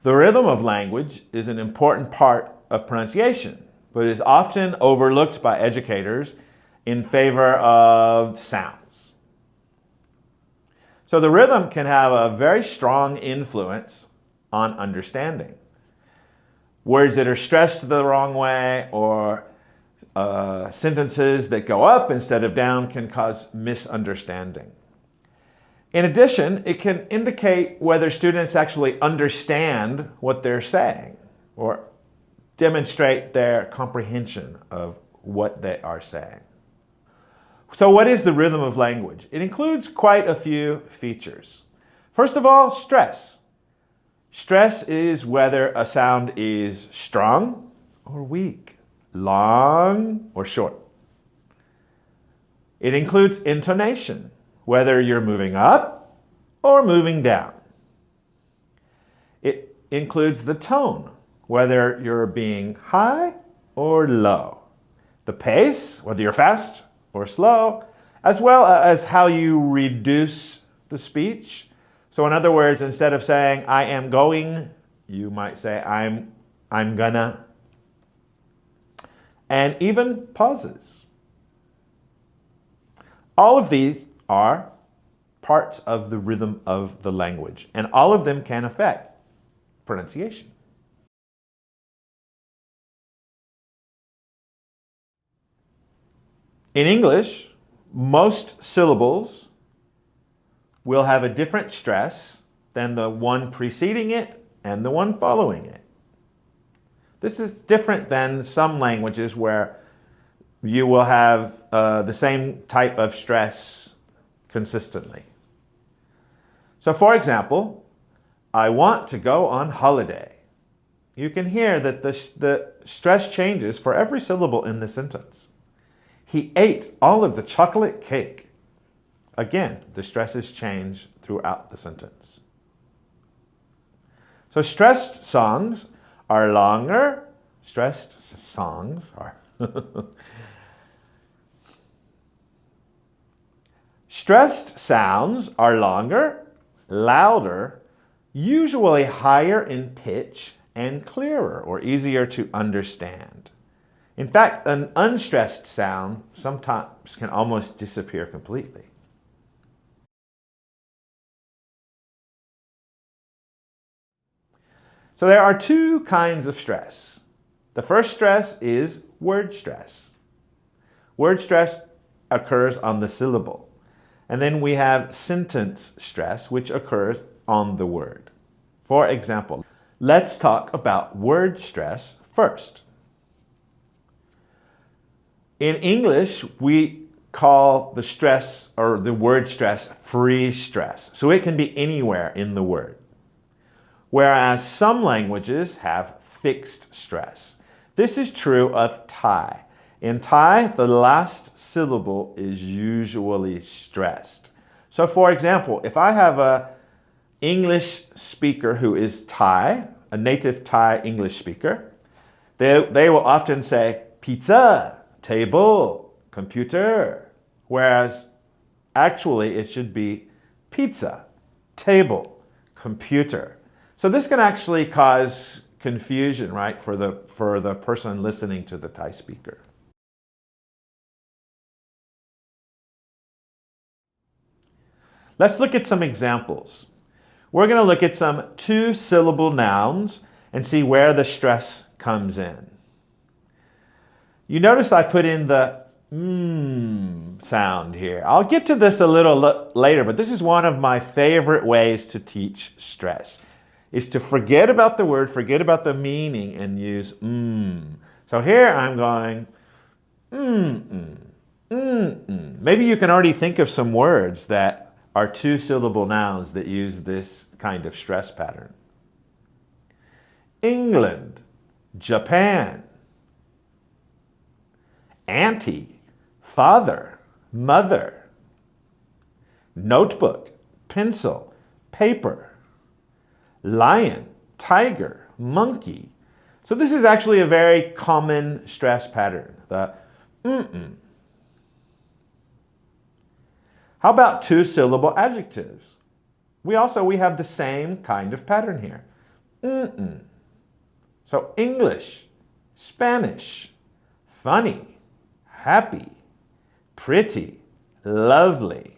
The rhythm of language is an important part of pronunciation, but is often overlooked by educators in favor of sounds. So the rhythm can have a very strong influence on understanding. Words that are stressed the wrong way or sentences that go up instead of down can cause misunderstanding. In addition, it can indicate whether students actually understand what they're saying or demonstrate their comprehension of what they are saying. So what is the rhythm of language? It includes quite a few features. First of all, stress. Stress is whether a sound is strong or weak, long or short. It includes intonation, whether you're moving up or moving down. It includes the tone, whether you're being high or low. The pace, whether you're fast or slow, as well as how you reduce the speech. So in other words, instead of saying, I am going, you might say, I'm gonna. And even pauses. All of these are parts of the rhythm of the language, and all of them can affect pronunciation. In English, most syllables will have a different stress than the one preceding it and the one following it. This is different than some languages where you will have the same type of stress consistently. So for example, I want to go on holiday. You can hear that the stress changes for every syllable in the sentence. He ate all of the chocolate cake. Again, the stresses change throughout the sentence. So stressed songs are longer. Stressed songs are stressed sounds are longer, louder, usually higher in pitch and clearer or easier to understand. In fact, an unstressed sound sometimes can almost disappear completely. So there are two kinds of stress. The first stress is word stress. Word stress occurs on the syllable. And then we have sentence stress, which occurs on the word. For example, let's talk about word stress first. In English, we call the stress or the word stress free stress. So it can be anywhere in the word. Whereas some languages have fixed stress. This is true of Thai. In Thai, the last syllable is usually stressed. So for example, if I have an English speaker who is Thai, a native Thai English speaker, they will often say pizza, table, computer, whereas actually it should be pizza, table, computer. So this can actually cause confusion, right, for the person listening to the Thai speaker. Let's look at some examples. We're going to look at some two-syllable nouns and see where the stress comes in. You notice I put in the sound here. I'll get to this a little later, but this is one of my favorite ways to teach stress, is to forget about the word, forget about the meaning, and use So here I'm going Maybe you can already think of some words that are two-syllable nouns that use this kind of stress pattern. England, Japan, auntie, father, mother, notebook, pencil, paper, lion, tiger, monkey. So this is actually a very common stress pattern, the How about two-syllable adjectives? We have the same kind of pattern here. mm-mm. So English, Spanish, funny, happy, pretty, lovely,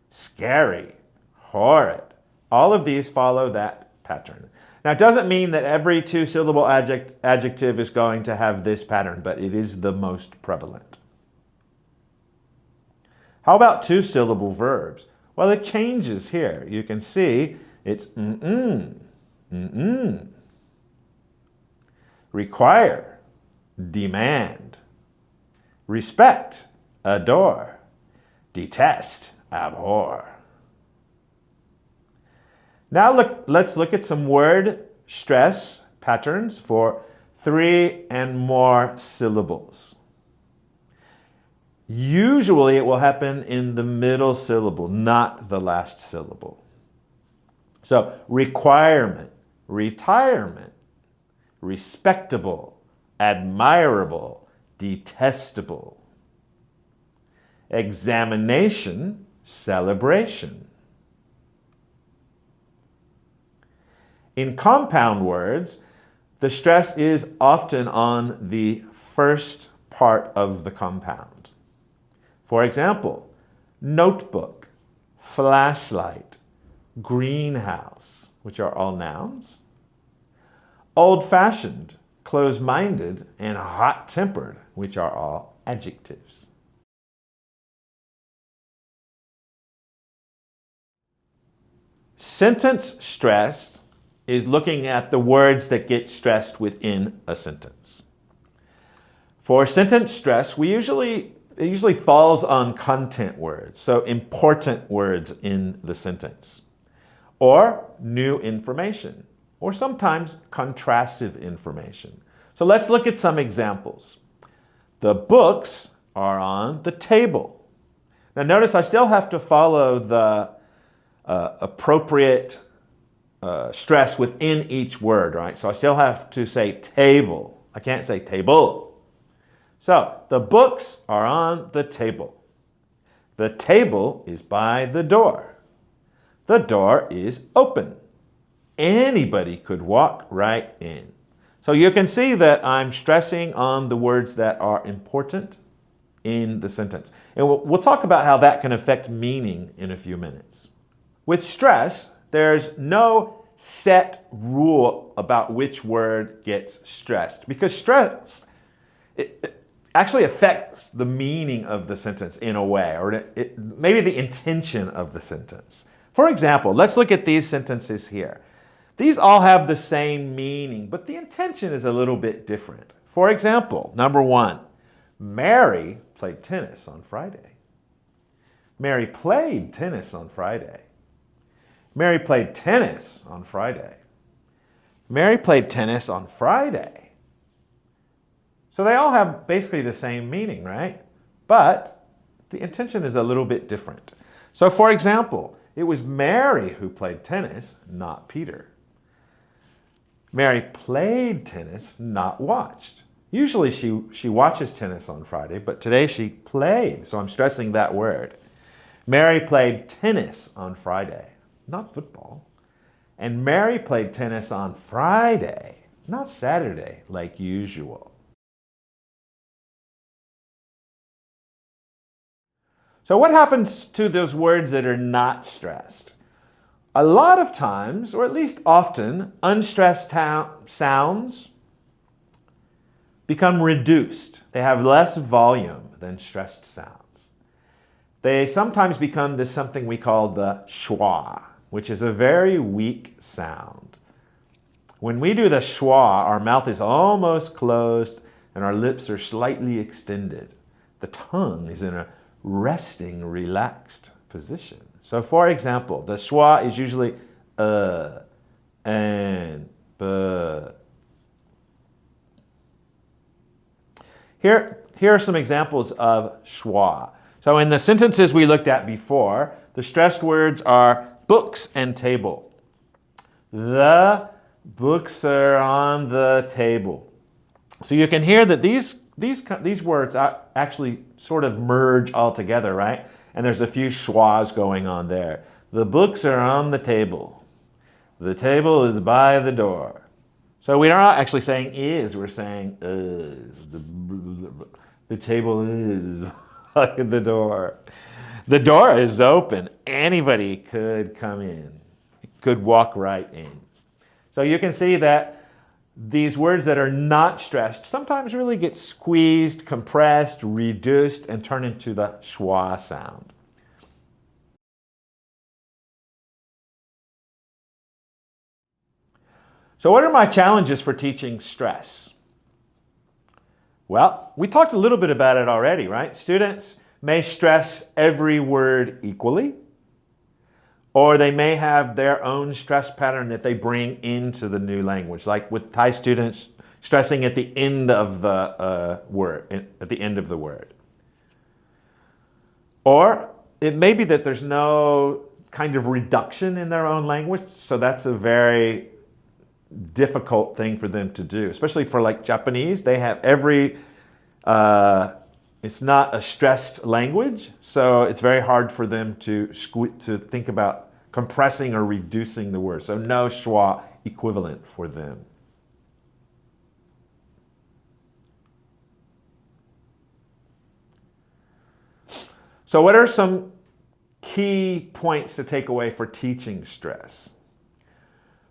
scary, horrid. All of these follow that pattern. Now, it doesn't mean that every two-syllable adjective is going to have this pattern, but it is the most prevalent. How about two-syllable verbs? Well, it changes here. You can see it's mm-mm, mm-mm. Require, demand. Respect, adore. Detest, abhor. Now let's look at some word stress patterns for 3 and more syllables. Usually it will happen in the middle syllable, not the last syllable. So requirement, retirement, respectable, admirable, detestable. Examination, celebration. In compound words, the stress is often on the first part of the compound. For example, notebook, flashlight, greenhouse, which are all nouns. Old-fashioned, close-minded, and hot-tempered, which are all adjectives. Sentence stress is looking at the words that get stressed within a sentence. For sentence stress, it usually falls on content words, so important words in the sentence, or new information, or sometimes contrastive information. So let's look at some examples. The books are on the table. Now notice I still have to follow the appropriate stress within each word, right? So I still have to say table. I can't say table. So the books are on the table. The table is by the door. The door is open. Anybody could walk right in. So you can see that I'm stressing on the words that are important in the sentence. And we'll talk about how that can affect meaning in a few minutes. With stress, there's no set rule about which word gets stressed, because stress it actually affects the meaning of the sentence in a way, or maybe the intention of the sentence. For example, let's look at these sentences here. These all have the same meaning, but the intention is a little bit different. For example, number 1, Mary played tennis on Friday. Mary played tennis on Friday. Mary played tennis on Friday. Mary played tennis on Friday. So they all have basically the same meaning, right? But the intention is a little bit different. So for example, it was Mary who played tennis, not Peter. Mary played tennis, not watched. Usually she watches tennis on Friday, but today she played, so I'm stressing that word. Mary played tennis on Friday, not football. And Mary played tennis on Friday, not Saturday, like usual. So what happens to those words that are not stressed? A lot of times, or at least often, unstressed sounds become reduced. They have less volume than stressed sounds. They sometimes become this something we call the schwa, which is a very weak sound. When we do the schwa, our mouth is almost closed and our lips are slightly extended. The tongue is in a resting, relaxed position. So for example, the schwa is usually and b. Here are some examples of schwa. So in the sentences we looked at before, the stressed words are books and table. The books are on the table. So you can hear that these words actually sort of merge all together, right? And there's a few schwas going on there. The books are on the table. The table is by the door. So we're not actually saying is, we're saying the table is like the door. The door is open. Anybody could come in, could walk right in. So you can see that these words that are not stressed sometimes really get squeezed, compressed, reduced, and turn into the schwa sound. So what are my challenges for teaching stress? Well, we talked a little bit about it already, right? Students may stress every word equally, or they may have their own stress pattern that they bring into the new language, like with Thai students stressing at the end of the word, at the end of the word. Or it may be that there's no kind of reduction in their own language, so that's a very difficult thing for them to do, especially for like Japanese. They have it's not a stressed language, so it's very hard for them to think about compressing or reducing the word. So no schwa equivalent for them. So what are some key points to take away for teaching stress?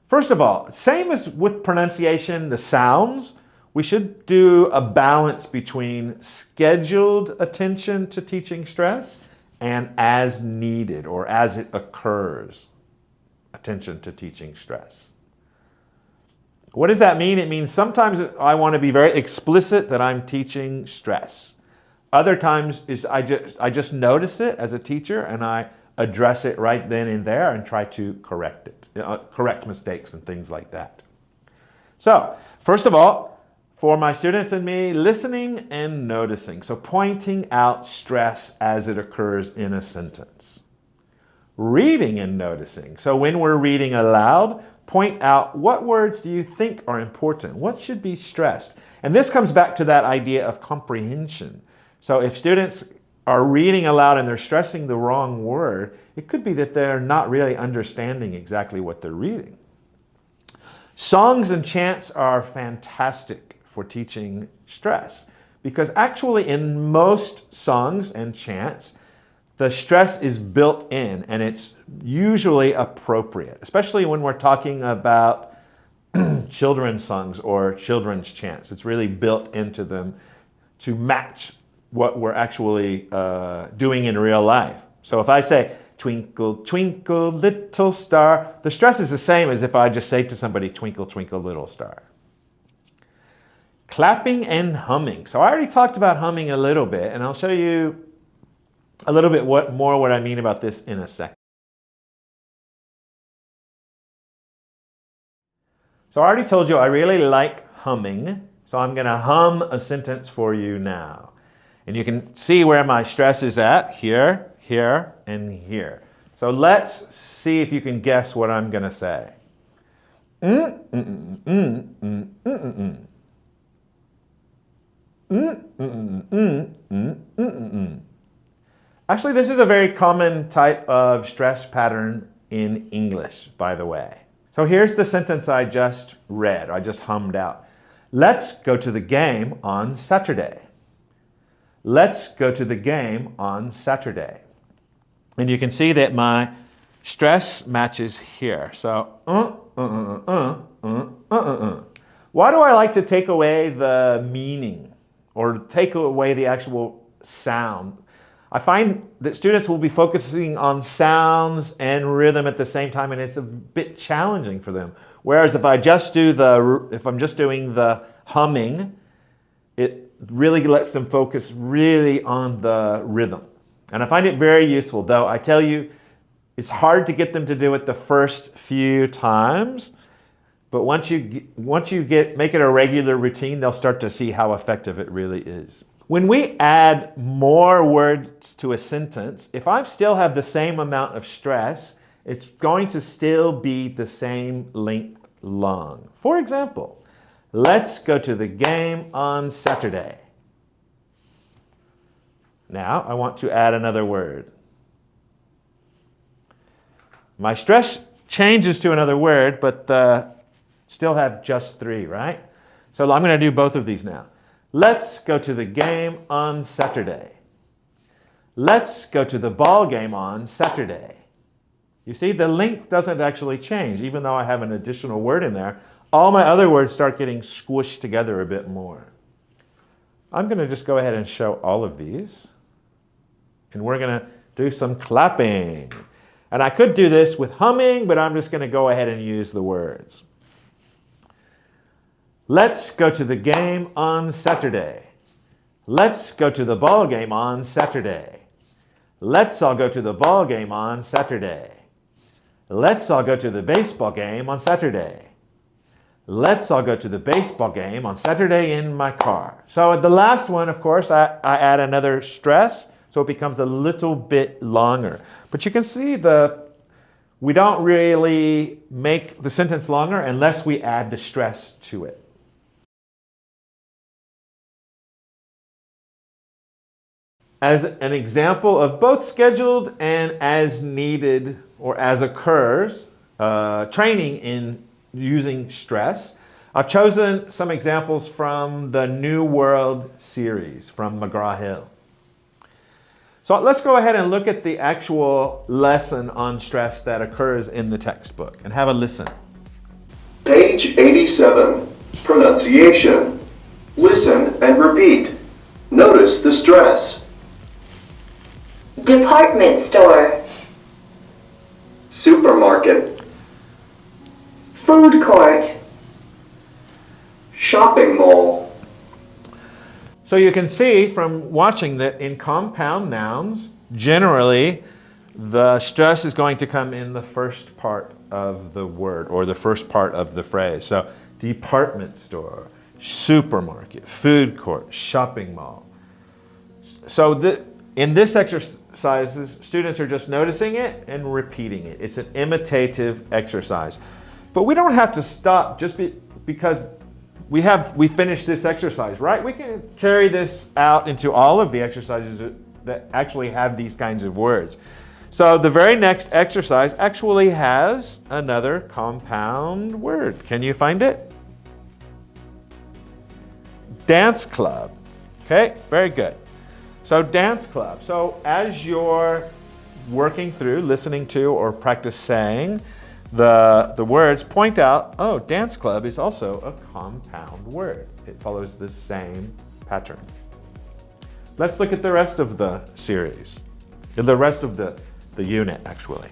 First of all, same as with pronunciation, the sounds, we should do a balance between scheduled attention to teaching stress and as needed or as it occurs attention to teaching stress. What does that mean? It means sometimes I want to be very explicit that I'm teaching stress. Other times is I just notice it as a teacher and I address it right then and there and try to correct it, correct mistakes and things like that. So, first of all, for my students and me, listening and noticing. So pointing out stress as it occurs in a sentence. Reading and noticing. So when we're reading aloud, point out what words do you think are important? What should be stressed? And this comes back to that idea of comprehension. So if students are reading aloud and they're stressing the wrong word, it could be that they're not really understanding exactly what they're reading. Songs and chants are fantastic for teaching stress because actually in most songs and chants, the stress is built in and it's usually appropriate, especially when we're talking about children's songs or children's chants. It's really built into them to match what we're actually doing in real life. So if I say, twinkle, twinkle, little star, the stress is the same as if I just say to somebody, twinkle, twinkle, little star. Clapping and humming. So I already talked about humming a little bit, and I'll show you a little bit more what I mean about this in a second. So I already told you I really like humming, so I'm going to hum a sentence for you now. And you can see where my stress is at, here, here, and here. So let's see if you can guess what I'm going to say. Actually, this is a very common type of stress pattern in English, by the way. So here's the sentence I just read, I just hummed out. Let's go to the game on Saturday. Let's go to the game on Saturday. And you can see that my stress matches here. So, Why do I like to take away the meaning or take away the actual sound? I find that students will be focusing on sounds and rhythm at the same time, and it's a bit challenging for them. Whereas if I'm just doing the humming, it really lets them focus really on the rhythm. And I find it very useful, though I tell you, it's hard to get them to do it the first few times, but once you make it a regular routine, they'll start to see how effective it really is. When we add more words to a sentence, if I still have the same amount of stress, it's going to still be the same length long. For example, let's go to the game on Saturday. Now I want to add another word. My stress changes to another word, but the Still have just 3, right? So I'm going to do both of these now. Let's go to the game on Saturday. Let's go to the ball game on Saturday. You see, the length doesn't actually change, even though I have an additional word in there. All my other words start getting squished together a bit more. I'm going to just go ahead and show all of these. And we're going to do some clapping. And I could do this with humming, but I'm just going to go ahead and use the words. Let's go to the game on Saturday. Let's go to the ball game on Saturday. Let's all go to the ball game on Saturday. Let's all go to the baseball game on Saturday. Let's all go to the baseball game on Saturday in my car. So at the last one, of course, I add another stress, so it becomes a little bit longer. But you can see we don't really make the sentence longer unless we add the stress to it. As an example of both scheduled and as needed or as occurs training in using stress, I've chosen some examples from the New World series from McGraw-Hill. So let's go ahead and look at the actual lesson on stress that occurs in the textbook and have a listen. Page 87. Pronunciation. Listen and repeat. Notice the stress. Department store. Supermarket. Food court. Shopping mall. So you can see from watching that in compound nouns, generally, the stress is going to come in the first part of the word or the first part of the phrase. So department store, supermarket, food court, shopping mall. So in this exercise, students are just noticing it and repeating it. It's an imitative exercise. But we don't have to stop just because we finished this exercise, right? We can carry this out into all of the exercises that actually have these kinds of words. So the very next exercise actually has another compound word. Can you find it? Dance club. Okay, very good. So dance club. So as you're working through, listening to, or practice saying the words, point out, oh, dance club is also a compound word. It follows the same pattern. Let's look at the rest of the series, the rest of the unit, actually.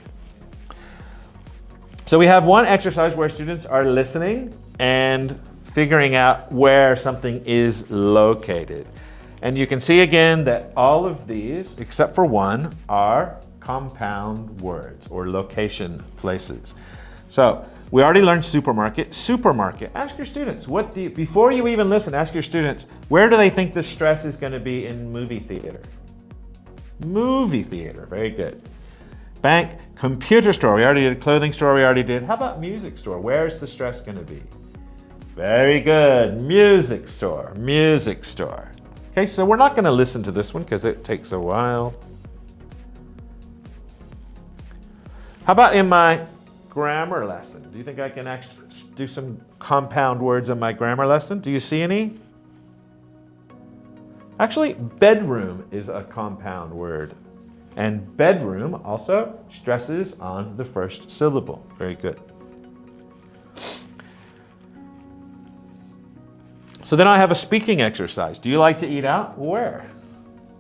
So we have one exercise where students are listening and figuring out where something is located. And you can see again that all of these, except for one, are compound words or location places. So we already learned supermarket. Supermarket. Ask your students, before you even listen, ask your students, where do they think the stress is going to be in movie theater? Movie theater, very good. Bank, computer store, we already did. Clothing store, we already did. How about music store? Where's the stress going to be? Very good. Music store, music store. Okay, so we're not going to listen to this one because it takes a while. How about in my grammar lesson? Do you think I can actually do some compound words in my grammar lesson? Do you see any? Actually, bedroom is a compound word. And bedroom also stresses on the first syllable. Very good. So then I have a speaking exercise. Do you like to eat out? Where?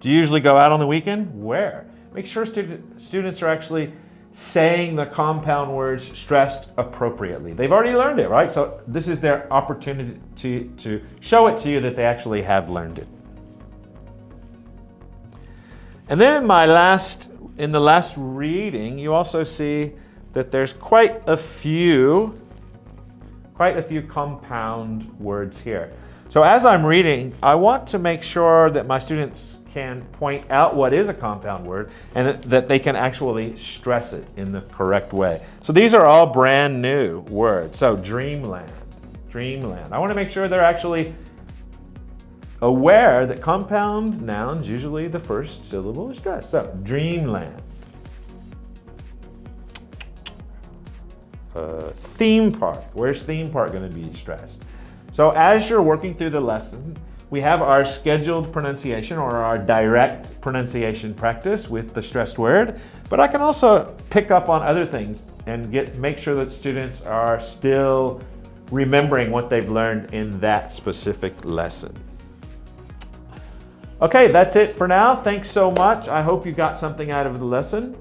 Do you usually go out on the weekend? Where? Make sure students are actually saying the compound words stressed appropriately. They've already learned it, right? So this is their opportunity to show it to you that they actually have learned it. And then in the last reading, you also see that there's quite a few compound words here. So as I'm reading, I want to make sure that my students can point out what is a compound word and that they can actually stress it in the correct way. So these are all brand new words. So dreamland, dreamland. I want to make sure they're actually aware that compound nouns, usually the first syllable is stressed. So dreamland. Theme park. Where's theme park going to be stressed? So as you're working through the lesson, we have our scheduled pronunciation or our direct pronunciation practice with the stressed word, but I can also pick up on other things and make sure that students are still remembering what they've learned in that specific lesson. Okay, that's it for now. Thanks so much. I hope you got something out of the lesson.